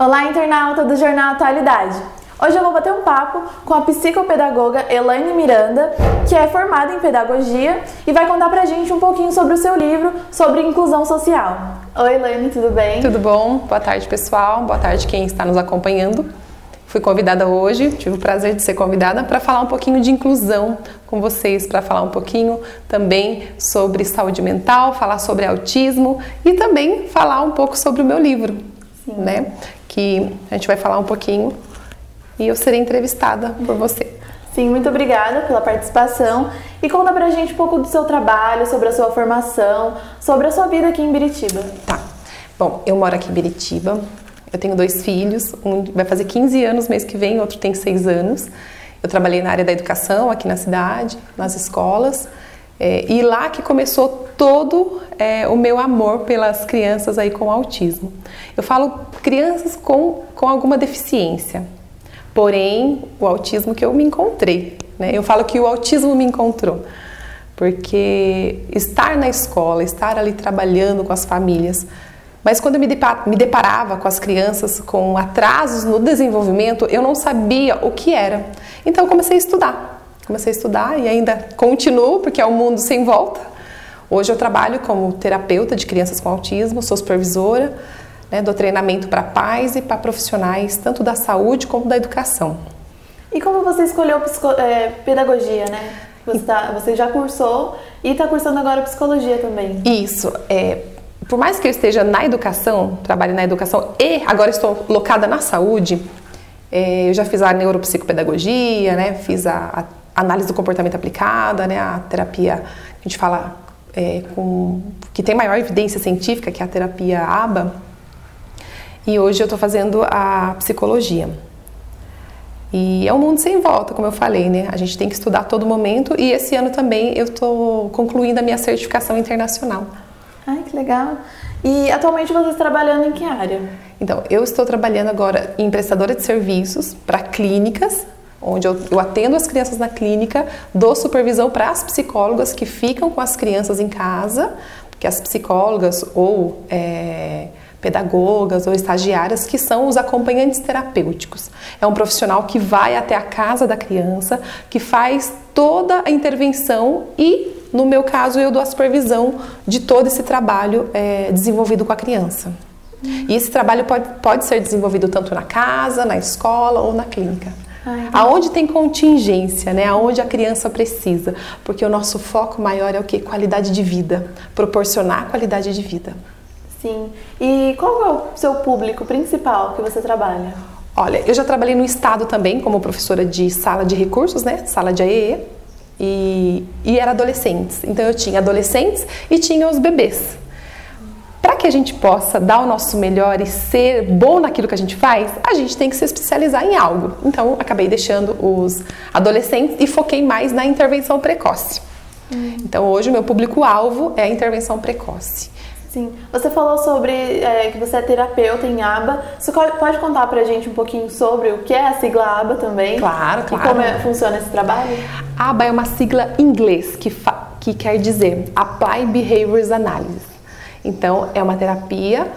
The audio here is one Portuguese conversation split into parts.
Olá, internauta do Jornal Atualidade! Hoje eu vou bater um papo com a psicopedagoga Elaine Miranda, que é formada em pedagogia e vai contar pra gente um pouquinho sobre o seu livro sobre inclusão social. Oi, Elaine, tudo bem? Tudo bom? Boa tarde, pessoal. Boa tarde quem está nos acompanhando. Fui convidada hoje, tive o prazer de ser convidada para falar um pouquinho de inclusão com vocês, para falar um pouquinho também sobre saúde mental, falar sobre autismo e também falar um pouco sobre o meu livro, né? Que a gente vai falar um pouquinho e eu serei entrevistada por você. Sim, muito obrigada pela participação e conta pra gente um pouco do seu trabalho, sobre a sua formação, sobre a sua vida aqui em Biritiba. Tá. Bom, eu moro aqui em Biritiba. Eu tenho 2 filhos, um vai fazer 15 anos mês que vem, outro tem 6 anos. Eu trabalhei na área da educação aqui na cidade, nas escolas, e lá que começou todo o meu amor pelas crianças aí com autismo. Eu falo crianças com alguma deficiência, porém o autismo que eu me encontrei, né? Eu falo que o autismo me encontrou, porque estar na escola, estar ali trabalhando com as famílias, mas quando eu me deparava com as crianças com atrasos no desenvolvimento, eu não sabia o que era. Então eu comecei a estudar e ainda continuo, porque é um mundo sem volta. Hoje eu trabalho como terapeuta de crianças com autismo, sou supervisora, né, dou treinamento para pais e para profissionais, tanto da saúde como da educação. E como você escolheu pedagogia, né? Você já cursou e está cursando agora psicologia também. Isso, por mais que eu esteja na educação, trabalho na educação e agora estou locada na saúde, eu já fiz a neuropsicopedagogia, né, fiz a análise do comportamento aplicada, né, a terapia que a gente fala que tem maior evidência científica, que é a terapia ABA, e hoje eu estou fazendo a psicologia. E é um mundo sem volta, como eu falei, né, a gente tem que estudar a todo momento e esse ano também eu estou concluindo a minha certificação internacional. Ai, que legal! E atualmente você está trabalhando em que área? Então, eu estou trabalhando agora em prestadora de serviços para clínicas, onde eu atendo as crianças na clínica, dou supervisão para as psicólogas que ficam com as crianças em casa, porque as psicólogas ou pedagogas ou estagiárias que são os acompanhantes terapêuticos. É um profissional que vai até a casa da criança, que faz toda a intervenção e, no meu caso, eu dou a supervisão de todo esse trabalho desenvolvido com a criança. E esse trabalho pode ser desenvolvido tanto na casa, na escola ou na clínica. Aonde tem contingência, né? Aonde a criança precisa. Porque o nosso foco maior é o quê? Qualidade de vida. Proporcionar qualidade de vida. Sim. E qual é o seu público principal que você trabalha? Olha, eu já trabalhei no estado também como professora de sala de recursos, né? Sala de AEE. E era adolescentes. Então eu tinha adolescentes e tinha os bebês. Para que a gente possa dar o nosso melhor e ser bom naquilo que a gente faz, a gente tem que se especializar em algo. Então acabei deixando os adolescentes e foquei mais na intervenção precoce. Então hoje o meu público-alvo é a intervenção precoce. Sim. Você falou sobre que você é terapeuta em ABA. Você pode contar pra gente um pouquinho sobre o que é a sigla ABA também? Claro. E como funciona esse trabalho? ABA é uma sigla em inglês que quer dizer Applied Behaviors Analysis. Então, é uma terapia.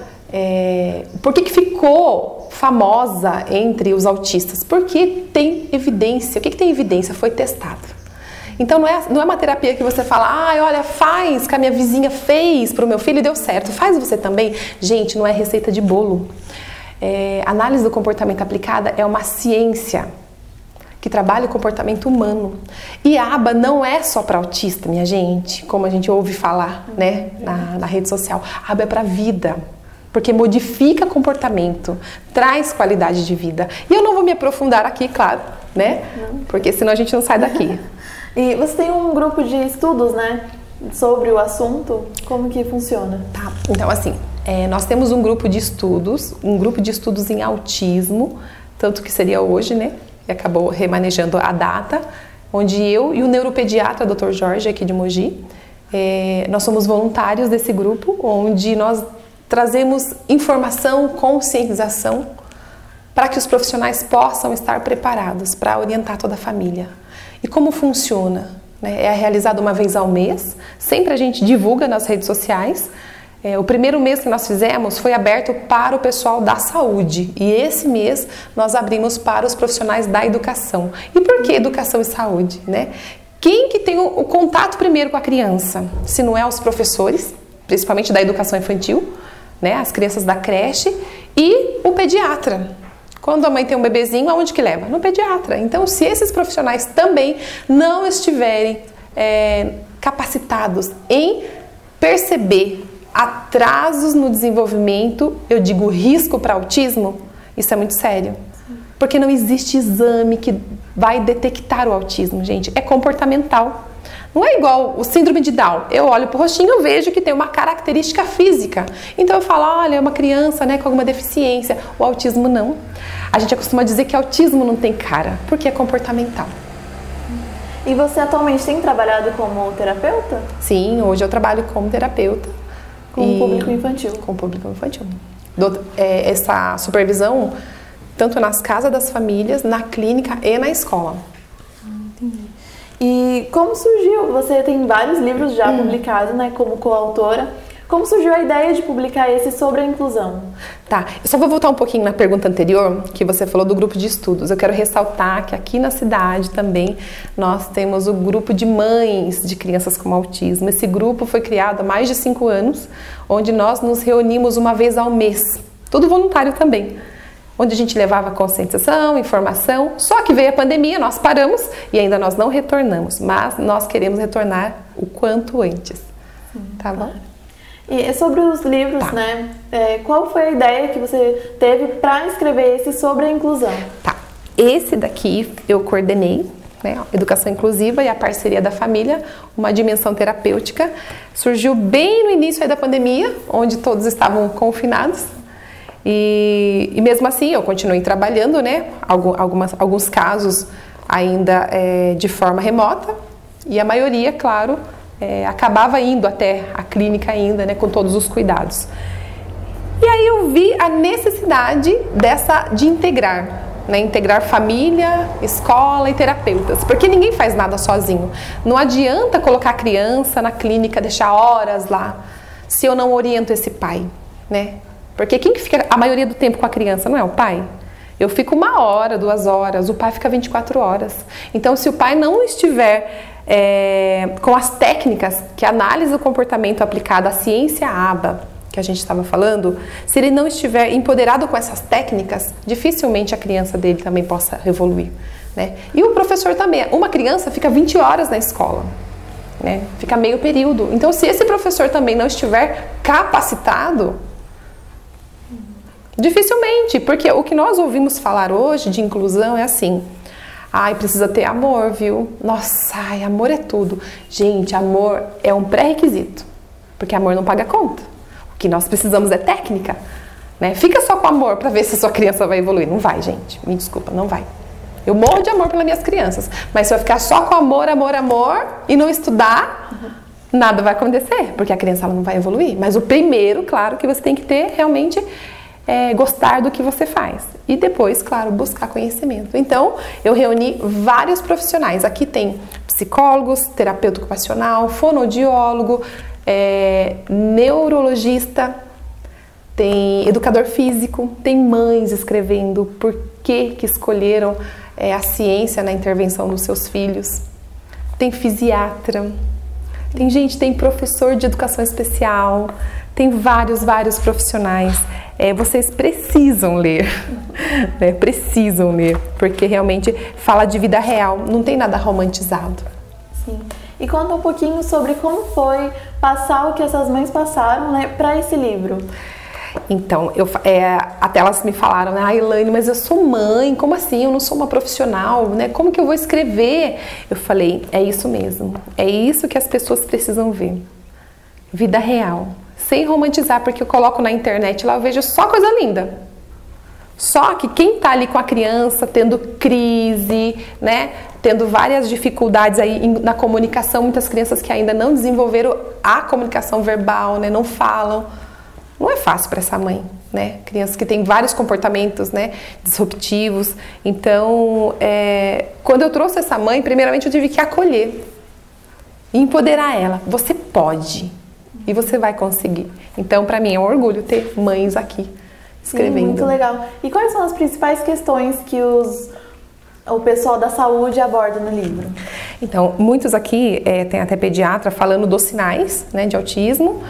Por que ficou famosa entre os autistas? Porque tem evidência. O que tem evidência? Foi testado. Então não é uma terapia que você fala, olha, faz, que a minha vizinha fez para o meu filho e deu certo, faz você também. Gente, não é receita de bolo. Análise do comportamento aplicada é uma ciência que trabalha o comportamento humano. E a ABA não é só para autista, minha gente, como a gente ouve falar, né, na rede social. A ABA é para a vida, porque modifica comportamento, traz qualidade de vida. E eu não vou me aprofundar aqui, claro, né, porque senão a gente não sai daqui. E você tem um grupo de estudos, né, sobre o assunto? Como que funciona? Tá, então assim, nós temos um grupo de estudos em autismo, tanto que seria hoje, né, e acabou remanejando a data, onde eu e o neuropediatra, Dr. Jorge, aqui de Mogi, nós somos voluntários desse grupo, onde nós trazemos informação, conscientização, para que os profissionais possam estar preparados para orientar toda a família. E como funciona? É realizado uma vez ao mês, sempre a gente divulga nas redes sociais O primeiro mês que nós fizemos foi aberto para o pessoal da saúde e esse mês nós abrimos para os profissionais da educação. E por que educação e saúde, né? Quem que tem o contato primeiro com a criança? Se não é os professores, principalmente da educação infantil, né? As crianças da creche e o pediatra. Quando a mãe tem um bebezinho, aonde que leva? No pediatra. Então, se esses profissionais também não estiverem capacitados em perceber atrasos no desenvolvimento, eu digo risco para autismo, isso é muito sério. Porque não existe exame que vai detectar o autismo, gente. É comportamental. Não é igual o síndrome de Down. Eu olho pro rostinho e vejo que tem uma característica física. Então eu falo, olha, é uma criança, né, com alguma deficiência. O autismo não. A gente costuma dizer que autismo não tem cara, porque é comportamental. E você atualmente tem trabalhado como terapeuta? Sim, hoje eu trabalho como terapeuta. Com o público infantil? Com o público infantil. Essa supervisão, tanto nas casas das famílias, na clínica e na escola. Entendi. E como surgiu? Você tem vários livros já publicados, né, como coautora. Como surgiu a ideia de publicar esse sobre a inclusão? Tá, eu só vou voltar um pouquinho na pergunta anterior, que você falou do grupo de estudos. Eu quero ressaltar que aqui na cidade também nós temos o grupo de mães de crianças com autismo. Esse grupo foi criado há mais de 5 anos, onde nós nos reunimos uma vez ao mês, tudo voluntário também, onde a gente levava conscientização, informação, só que veio a pandemia, nós paramos e ainda nós não retornamos, mas nós queremos retornar o quanto antes, tá bom? E sobre os livros, tá, né? Qual foi a ideia que você teve para escrever esse sobre a inclusão? Tá, esse daqui eu coordenei, né? Educação Inclusiva e a Parceria da Família, uma dimensão terapêutica. Surgiu bem no início aí da pandemia, onde todos estavam confinados. E mesmo assim eu continuei trabalhando, né? Alguns casos ainda de forma remota e a maioria, claro, acabava indo até a clínica ainda, né, com todos os cuidados. E aí eu vi a necessidade de integrar, né, integrar família, escola e terapeutas, porque ninguém faz nada sozinho. Não adianta colocar a criança na clínica, deixar horas lá, se eu não oriento esse pai, né? Porque quem que fica a maioria do tempo com a criança não é o pai? Eu fico 1 hora, 2 horas, o pai fica 24 horas. Então, se o pai não estiver com as técnicas que análise do comportamento aplicada à ciência ABA, que a gente estava falando, se ele não estiver empoderado com essas técnicas, dificilmente a criança dele também possa evoluir, né? E o professor também. Uma criança fica 20 horas na escola, né? Fica meio período. Então, se esse professor também não estiver capacitado, dificilmente, porque o que nós ouvimos falar hoje de inclusão é assim: ai, precisa ter amor, viu? Nossa, ai, amor é tudo. Gente, amor é um pré-requisito, porque amor não paga conta. O que nós precisamos é técnica, né? Fica só com amor para ver se a sua criança vai evoluir. Não vai, gente. Me desculpa, não vai. Eu morro de amor pelas minhas crianças, mas se eu ficar só com amor, amor, amor e não estudar, nada vai acontecer, porque a criança ela não vai evoluir. Mas o primeiro, claro, que você tem que ter realmente gostar do que você faz e depois, claro, buscar conhecimento. Então, eu reuni vários profissionais. Aqui tem psicólogos, terapeuta ocupacional, fonoaudiólogo, neurologista, tem educador físico, tem mães escrevendo por que escolheram a ciência na intervenção dos seus filhos, tem fisiatra, tem professor de educação especial, tem vários profissionais. Vocês precisam ler, né? Precisam ler, porque realmente fala de vida real, não tem nada romantizado. Sim. E conta um pouquinho sobre como foi passar o que essas mães passaram, né, para esse livro. Então, até elas me falaram, né, Elaine, mas eu sou mãe, como assim? Eu não sou uma profissional, né? Como que eu vou escrever? Eu falei, é isso mesmo, é isso que as pessoas precisam ver. Vida real. Sem romantizar, porque eu coloco na internet lá, eu vejo só coisa linda. Só que quem tá ali com a criança tendo crise, né, tendo várias dificuldades aí na comunicação, muitas crianças que ainda não desenvolveram a comunicação verbal, né, não falam. Não é fácil para essa mãe, né? Crianças que têm vários comportamentos, né, disruptivos. Então, quando eu trouxe essa mãe, primeiramente eu tive que acolher e empoderar ela. Você pode. E você vai conseguir. Então, para mim, é um orgulho ter mães aqui escrevendo. Sim, muito legal. E quais são as principais questões que o pessoal da saúde aborda no livro? Então, muitos aqui, tem até pediatra falando dos sinais, né, de autismo.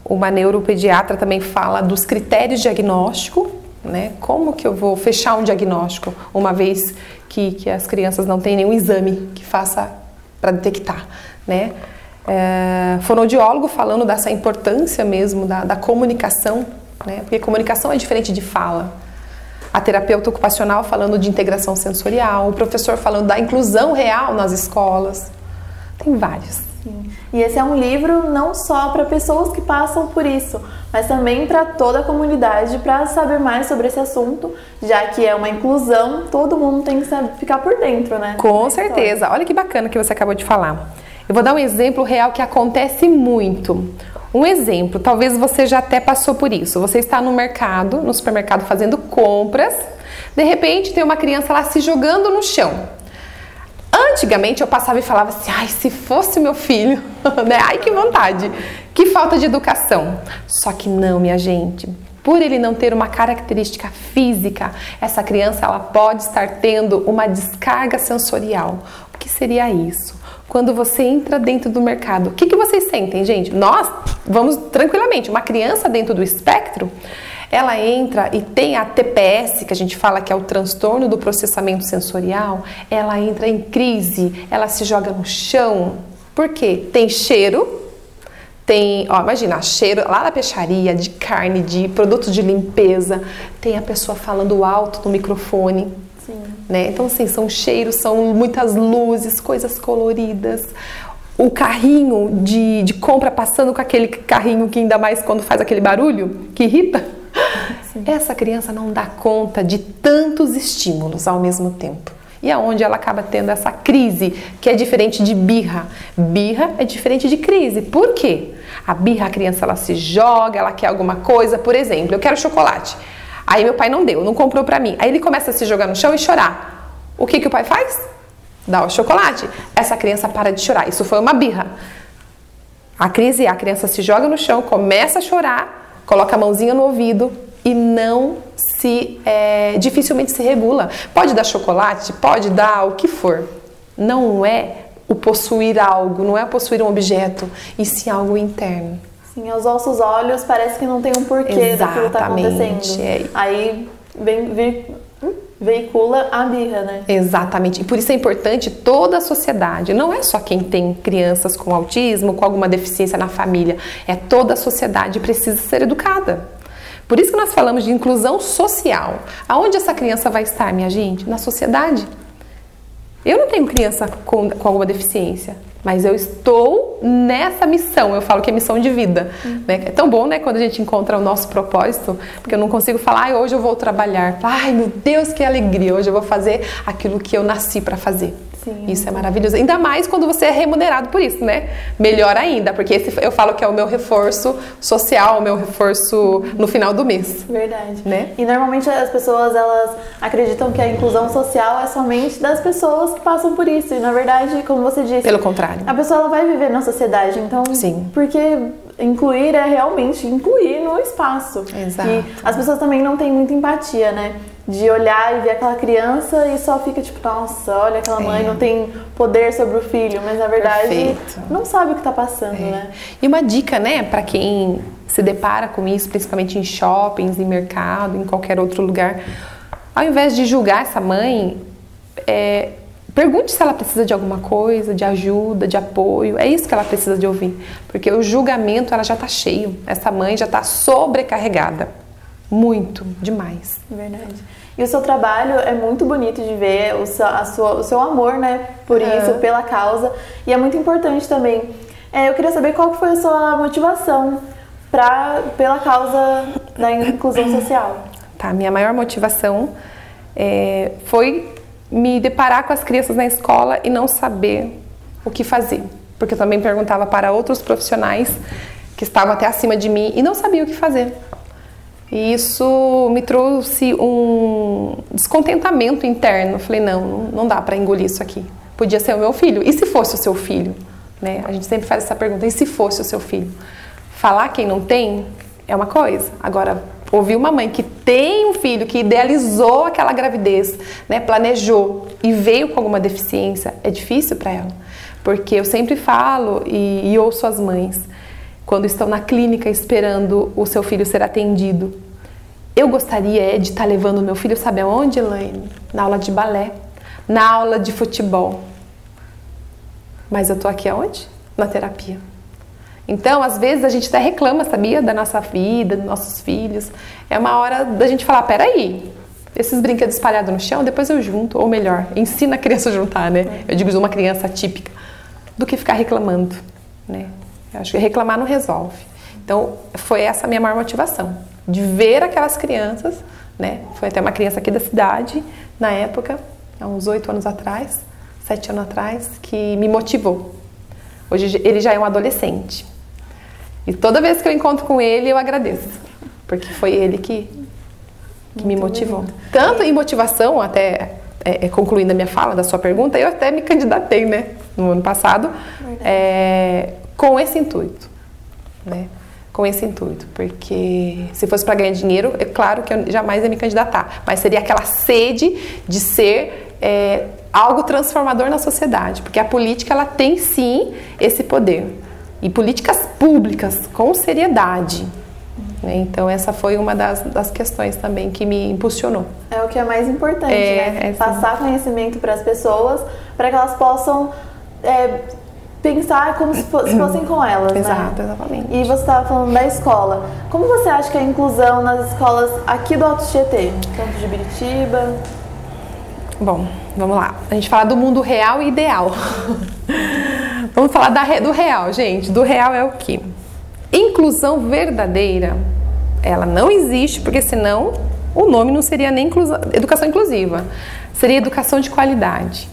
Uma neuropediatra também fala dos critérios de diagnóstico, né? Como que eu vou fechar um diagnóstico, uma vez que as crianças não têm nenhum exame que faça para detectar, né? Fonoaudiólogo falando dessa importância mesmo da comunicação, né? Porque comunicação é diferente de fala. A terapeuta ocupacional falando de integração sensorial, o professor falando da inclusão real nas escolas. Tem vários. Sim. E esse é um livro não só para pessoas que passam por isso, mas também para toda a comunidade, para saber mais sobre esse assunto, já que é uma inclusão, todo mundo tem que ficar por dentro, né? Com certeza. Olha que bacana que você acabou de falar. Eu vou dar um exemplo real que acontece muito. Um exemplo, talvez você já até passou por isso. Você está no mercado, no supermercado fazendo compras, de repente tem uma criança lá se jogando no chão. Antigamente eu passava e falava assim, ai, se fosse meu filho, né? Ai, que vontade, que falta de educação. Só que não, minha gente. Por ele não ter uma característica física, essa criança ela pode estar tendo uma descarga sensorial. O que seria isso? Quando você entra dentro do mercado, o que vocês sentem, gente? Nós vamos tranquilamente, uma criança dentro do espectro, ela entra e tem a TPS, que a gente fala que é o transtorno do processamento sensorial, ela entra em crise, ela se joga no chão. Por quê? Tem cheiro, tem, ó, imagina, cheiro lá na peixaria, de carne, de produtos de limpeza, tem a pessoa falando alto no microfone. Sim. Né? Então, assim, são cheiros, são muitas luzes, coisas coloridas. O carrinho de compra passando com aquele carrinho que ainda mais quando faz aquele barulho, que irrita. Sim. Essa criança não dá conta de tantos estímulos ao mesmo tempo. E aonde ela acaba tendo essa crise, que é diferente de birra. Birra é diferente de crise. Por quê? A birra, a criança ela se joga, ela quer alguma coisa. Por exemplo, eu quero chocolate. Aí meu pai não deu, não comprou pra mim. Aí ele começa a se jogar no chão e chorar. O que o pai faz? Dá o chocolate. Essa criança para de chorar. Isso foi uma birra. A crise é a criança se joga no chão, começa a chorar, coloca a mãozinha no ouvido e não dificilmente se regula. Pode dar chocolate, pode dar o que for. Não é o possuir algo, não é possuir um objeto, e sim algo interno. Sim, aos nossos olhos parece que não tem um porquê daquilo que está acontecendo. Aí veicula a birra, né? Exatamente. E por isso é importante toda a sociedade. Não é só quem tem crianças com autismo, com alguma deficiência na família. É toda a sociedade precisa ser educada. Por isso que nós falamos de inclusão social. Aonde essa criança vai estar, minha gente? Na sociedade. Eu não tenho criança com alguma deficiência, mas eu estou nessa missão, eu falo que é missão de vida. Né? É tão bom, né, quando a gente encontra o nosso propósito, porque eu não consigo falar, hoje eu vou trabalhar. Ai, meu Deus, que alegria, hoje eu vou fazer aquilo que eu nasci para fazer. Sim. Isso é maravilhoso. Ainda mais quando você é remunerado por isso, né? Melhor ainda, porque esse eu falo que é o meu reforço social, o meu reforço no final do mês. Verdade. Né? E normalmente as pessoas, elas acreditam que a inclusão social é somente das pessoas que passam por isso. E na verdade, como você disse... Pelo contrário. A pessoa ela vai viver na sociedade, então... Sim. Porque incluir é realmente incluir no espaço. Exato. E as pessoas também não têm muita empatia, né? De olhar e ver aquela criança e só fica tipo, nossa, olha aquela mãe não tem poder sobre o filho, mas na verdade não sabe o que está passando, né? E uma dica, né, para quem se depara com isso, principalmente em shoppings, em mercado, em qualquer outro lugar, ao invés de julgar essa mãe, pergunte se ela precisa de alguma coisa, de ajuda, de apoio. É isso que ela precisa de ouvir, porque o julgamento ela já está cheio. Essa mãe já está sobrecarregada. Muito, demais. Verdade. E o seu trabalho é muito bonito de ver, o seu amor, né, por isso, pela causa. E é muito importante também. Eu queria saber qual foi a sua motivação pela causa da inclusão social. Tá, minha maior motivação foi me deparar com as crianças na escola e não saber o que fazer. Porque eu também perguntava para outros profissionais que estavam até acima de mim e não sabia o que fazer. E isso me trouxe um descontentamento interno. Falei, não dá para engolir isso aqui. Podia ser o meu filho. E se fosse o seu filho? né? A gente sempre faz essa pergunta, e se fosse o seu filho? Falar quem não tem é uma coisa, agora ouvir uma mãe que tem um filho, que idealizou aquela gravidez, né, planejou e veio com alguma deficiência, é difícil para ela. Porque eu sempre falo e ouço as mães, quando estão na clínica esperando o seu filho ser atendido. Eu gostaria de estar levando o meu filho, sabe aonde, Elaine? Na aula de balé, na aula de futebol. Mas eu tô aqui aonde? Na terapia. Então, às vezes, a gente até reclama, sabia? Da nossa vida, dos nossos filhos. É uma hora da gente falar, peraí, esses brinquedos espalhados no chão, depois eu junto. Ou melhor, ensina a criança a juntar, né? Eu digo, uma criança típica, do que ficar reclamando, né? Eu acho que reclamar não resolve. Então, foi essa a minha maior motivação, de ver aquelas crianças, né? Foi até uma criança aqui da cidade, na época, há uns 8 anos atrás, 7 anos atrás, que me motivou. Hoje ele já é um adolescente. E toda vez que eu encontro com ele, eu agradeço. Porque foi ele que me motivou. Bonito. Tanto em motivação, até concluindo a minha fala, da sua pergunta, eu até me candidatei, né? No ano passado, com esse intuito. Né? Com esse intuito. Porque se fosse para ganhar dinheiro, é claro que eu jamais ia me candidatar. Mas seria aquela sede de ser algo transformador na sociedade. Porque a política, ela tem sim esse poder. E políticas públicas, com seriedade. Né? Então, essa foi uma das questões também que me impulsionou. É o que é mais importante, né? Passar conhecimento para as pessoas, para que elas possam pensar como se fossem com elas, Exato, né? Exatamente. E você estava falando da escola. Como você acha que é a inclusão nas escolas aqui do Alto Tietê? Tanto de Biritiba? Bom, vamos lá. A gente fala do mundo real e ideal. Vamos falar do real, gente. Do real é o quê? Inclusão verdadeira, ela não existe, porque senão o nome não seria nem educação inclusiva. Seria educação de qualidade.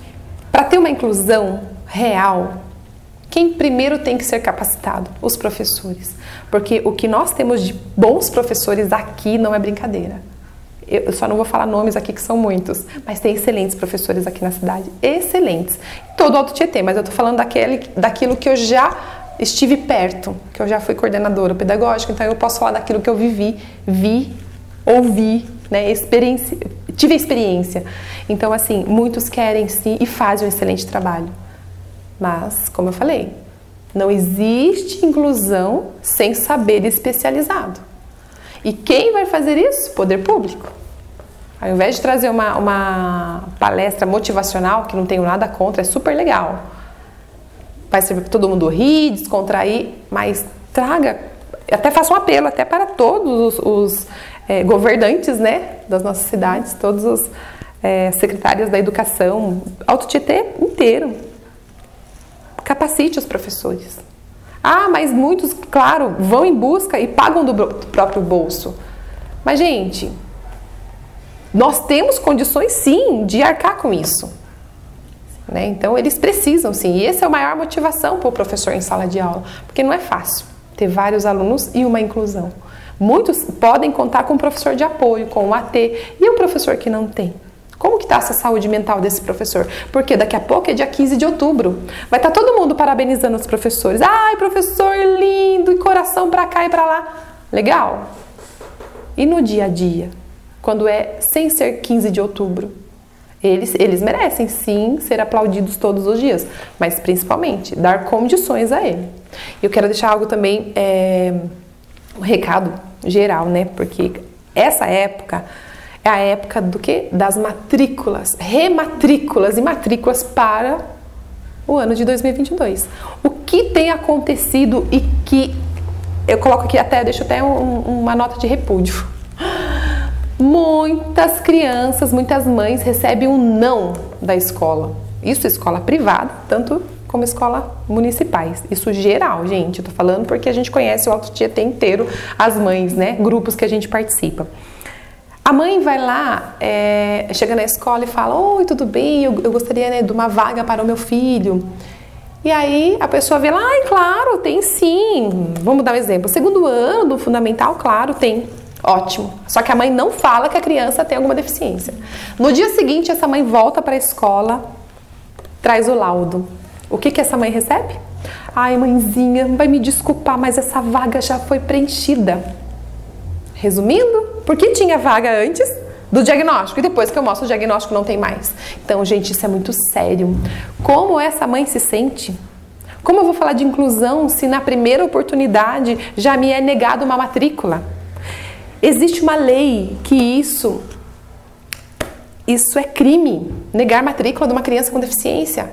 Para ter uma inclusão real, quem primeiro tem que ser capacitado? Os professores. Porque o que nós temos de bons professores aqui não é brincadeira. Eu só não vou falar nomes aqui, que são muitos, mas tem excelentes professores aqui na cidade, excelentes. Todo o Alto Tietê, mas eu tô falando daquilo que eu já estive perto, que eu já fui coordenadora pedagógica, então eu posso falar daquilo que eu vivi, ouvi, né, tive experiência. Então, assim, muitos querem sim e fazem um excelente trabalho. Mas, como eu falei, não existe inclusão sem saber especializado. E quem vai fazer isso? Poder público. Ao invés de trazer uma palestra motivacional, que não tenho nada contra, é super legal. Vai servir para todo mundo rir, descontrair, mas traga, até faça um apelo até para todos os governantes, né, das nossas cidades, todos os secretários da educação, Alto Tietê inteiro. Capacite os professores. Ah, mas muitos, claro, vão em busca e pagam do próprio bolso. Mas, gente, nós temos condições, sim, de arcar com isso. Né? Então, eles precisam, sim. E essa é a maior motivação para o professor em sala de aula. Porque não é fácil ter vários alunos e uma inclusão. Muitos podem contar com um professor de apoio, com um AT. E o professor que não tem? Como que está essa saúde mental desse professor? Porque daqui a pouco é dia 15 de outubro. Vai estar todo mundo parabenizando os professores. Ai, professor lindo, e coração para cá e para lá. Legal. E no dia a dia? Quando é sem ser 15 de outubro? Eles merecem, sim, ser aplaudidos todos os dias. Mas, principalmente, dar condições a ele. Eu quero deixar algo também, um recado geral, né? Porque essa época é a época do quê? Das matrículas, rematrículas e matrículas para o ano de 2022. O que tem acontecido e que eu coloco aqui deixo até uma nota de repúdio. Muitas crianças, muitas mães recebem um não da escola. Isso escola privada, tanto como escola municipais. Isso geral, gente. Eu tô falando porque a gente conhece o Alto Tietê inteiro, as mães, né? Grupos que a gente participa. A mãe vai lá, chega na escola e fala: oi, tudo bem? Eu gostaria, né, de uma vaga para o meu filho. E aí a pessoa vê lá: ai, claro, tem sim. Vamos dar um exemplo. Segundo ano do fundamental, claro, tem. Ótimo. Só que a mãe não fala que a criança tem alguma deficiência. No dia seguinte, essa mãe volta para a escola, traz o laudo. O que essa mãe recebe? Ai, mãezinha, vai me desculpar, mas essa vaga já foi preenchida. Resumindo, por que tinha vaga antes do diagnóstico e depois que eu mostro o diagnóstico não tem mais? Então, gente, isso é muito sério. Como essa mãe se sente? Como eu vou falar de inclusão se na primeira oportunidade já me é negado uma matrícula? Existe uma lei que isso é crime, negar matrícula de uma criança com deficiência.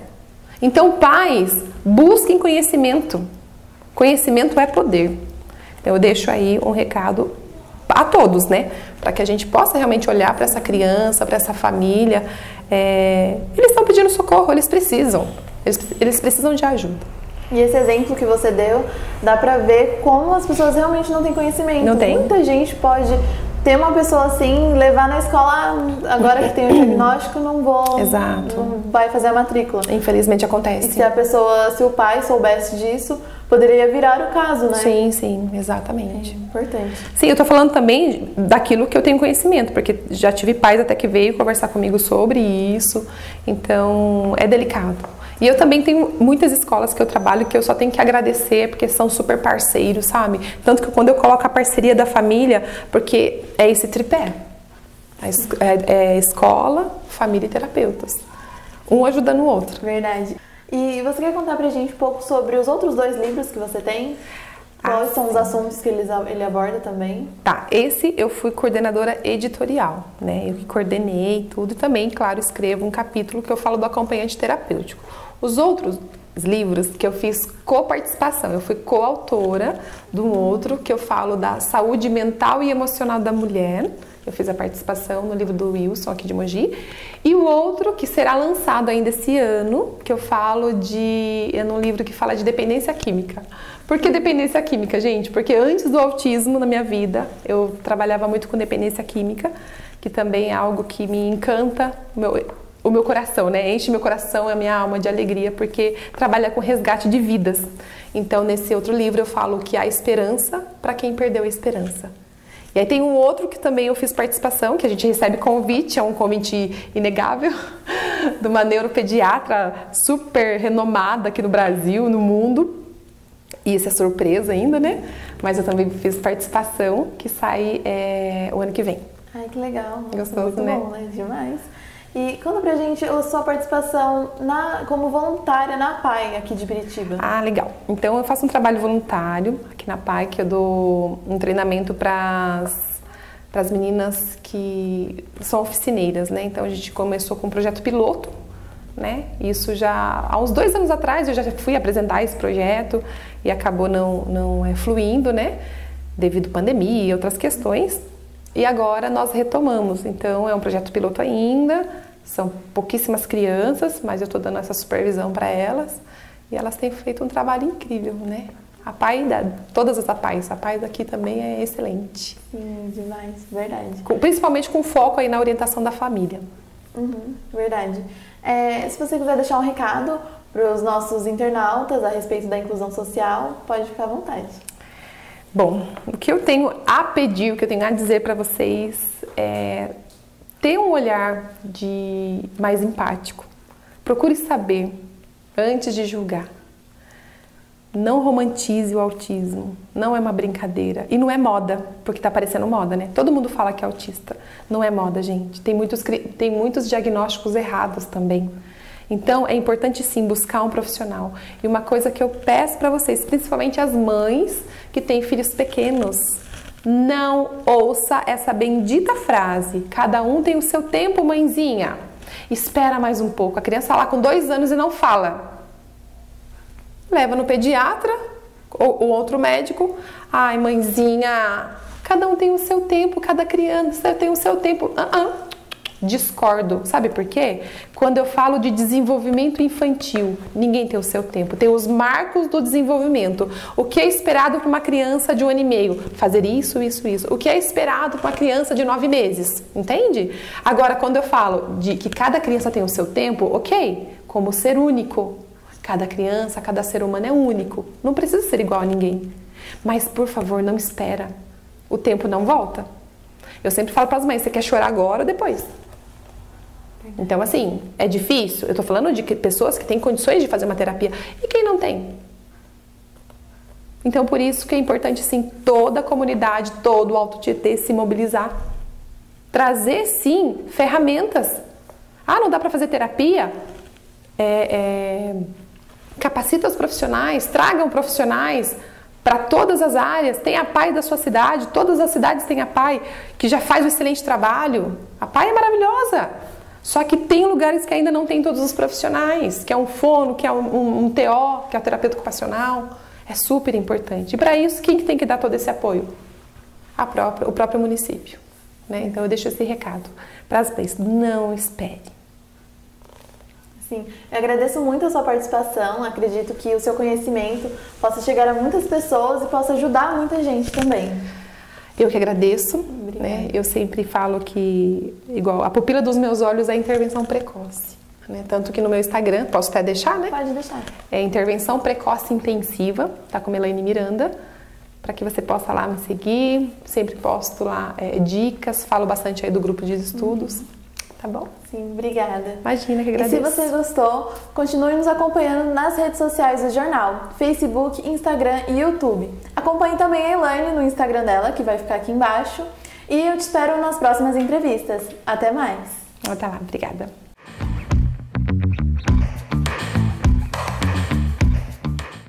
Então, pais, busquem conhecimento. Conhecimento é poder. Então, eu deixo aí um recado a todos, né? Para que a gente possa realmente olhar para essa criança, para essa família. Eles estão pedindo socorro, eles precisam. Eles precisam de ajuda. E esse exemplo que você deu, dá pra ver como as pessoas realmente não têm conhecimento. Não tem. Muita gente pode ter uma pessoa assim, levar na escola, agora que tem o diagnóstico, não vou... Exato. Não vai fazer a matrícula. Infelizmente acontece. E se o pai soubesse disso, poderia virar o caso, né? Sim, sim, exatamente. Importante. Sim, eu tô falando também daquilo que eu tenho conhecimento, porque já tive pais até que veio conversar comigo sobre isso, então é delicado. E eu também tenho muitas escolas que eu trabalho que eu só tenho que agradecer, porque são super parceiros, sabe? Tanto que quando eu coloco a parceria da família, porque é esse tripé. É escola, família e terapeutas. Um ajudando o outro. Verdade. E você quer contar pra gente um pouco sobre os outros 2 livros que você tem? Quais são os assuntos que ele aborda também? Tá, esse eu fui coordenadora editorial, né? Eu que coordenei tudo e também, claro, escrevo um capítulo que eu falo do acompanhante terapêutico. Os outros livros que eu fiz coparticipação, eu fui coautora de um outro que eu falo da saúde mental e emocional da mulher. Eu fiz a participação no livro do Wilson, aqui de Mogi. E o outro, que será lançado ainda esse ano, que eu falo num livro que fala de dependência química. Por que dependência química, gente? Porque antes do autismo, na minha vida, eu trabalhava muito com dependência química, que também é algo que me encanta, o meu coração, né? Enche meu coração, a minha alma de alegria, porque trabalha com resgate de vidas. Então, nesse outro livro, eu falo que há esperança para quem perdeu a esperança. E aí tem um outro que também eu fiz participação, que a gente recebe convite, é um convite inegável, de uma neuropediatra super renomada aqui no Brasil, no mundo. E isso é surpresa ainda, né? Mas eu também fiz participação, que sai o ano que vem. Ai, que legal. Gostoso, muito né? Bom, né? Demais. E conta pra gente a sua participação como voluntária na PAI, aqui de Biritiba. Ah, legal. Então eu faço um trabalho voluntário aqui na PAI, que eu dou um treinamento para as meninas que são oficineiras, né? Então a gente começou com um projeto piloto, né? Isso já há uns 2 anos atrás eu já fui apresentar esse projeto e acabou não fluindo, né? Devido à pandemia e outras questões. E agora nós retomamos, então é um projeto piloto ainda, são pouquíssimas crianças, mas eu estou dando essa supervisão para elas e elas têm feito um trabalho incrível, né? A PAI, todas as APAIs, a PAI daqui também é excelente. Sim, demais, verdade. Principalmente com foco aí na orientação da família. Verdade. Se você quiser deixar um recado para os nossos internautas a respeito da inclusão social, pode ficar à vontade. Bom, o que eu tenho a pedir, o que eu tenho a dizer para vocês é ter um olhar mais empático. Procure saber antes de julgar. Não romantize o autismo, não é uma brincadeira. E não é moda, porque tá parecendo moda, né? Todo mundo fala que é autista. Não é moda, gente. Tem muitos diagnósticos errados também. Então, é importante sim buscar um profissional. E uma coisa que eu peço para vocês, principalmente as mães que têm filhos pequenos, não ouça essa bendita frase: cada um tem o seu tempo, mãezinha. Espera mais um pouco. A criança lá com 2 anos e não fala. Leva no pediatra ou outro médico. Ai, mãezinha, cada um tem o seu tempo, cada criança tem o seu tempo. Discordo. Sabe por quê? Quando eu falo de desenvolvimento infantil, ninguém tem o seu tempo. Tem os marcos do desenvolvimento. O que é esperado para uma criança de 1 ano e meio? Fazer isso, isso, isso. O que é esperado para uma criança de 9 meses? Entende? Agora, quando eu falo de que cada criança tem o seu tempo, ok, como ser único. Cada criança, cada ser humano é único. Não precisa ser igual a ninguém. Mas, por favor, não espera. O tempo não volta. Eu sempre falo para as mães, você quer chorar agora ou depois? Então, assim, é difícil. Eu tô falando de pessoas que têm condições de fazer uma terapia. E quem não tem? Então, por isso que é importante, sim, toda a comunidade, todo o Alto Tietê se mobilizar. Trazer, sim, ferramentas. Ah, não dá para fazer terapia? Capacita os profissionais, tragam profissionais para todas as áreas. Tem a PAI da sua cidade, todas as cidades têm a PAI, que já faz um excelente trabalho. A PAI é maravilhosa. Só que tem lugares que ainda não tem todos os profissionais, que é um fono, que é um TO, que é o terapeuta ocupacional. É super importante. E para isso, quem que tem que dar todo esse apoio? O próprio município. Né? Então eu deixo esse recado para as leis. Não espere. Sim, eu agradeço muito a sua participação. Acredito que o seu conhecimento possa chegar a muitas pessoas e possa ajudar muita gente também. Eu que agradeço. Né? Eu sempre falo que, igual, a pupila dos meus olhos é a intervenção precoce. Né? Tanto que no meu Instagram, posso até deixar, né? Pode deixar. É intervenção precoce intensiva, tá com Elaine Miranda, para que você possa lá me seguir. Sempre posto lá dicas, falo bastante aí do grupo de estudos, tá bom? Sim, obrigada. Imagina, que agradeço. E se você gostou, continue nos acompanhando nas redes sociais do jornal, Facebook, Instagram e YouTube. Acompanhe também a Elaine no Instagram dela, que vai ficar aqui embaixo. E eu te espero nas próximas entrevistas. Até mais! Até lá, obrigada.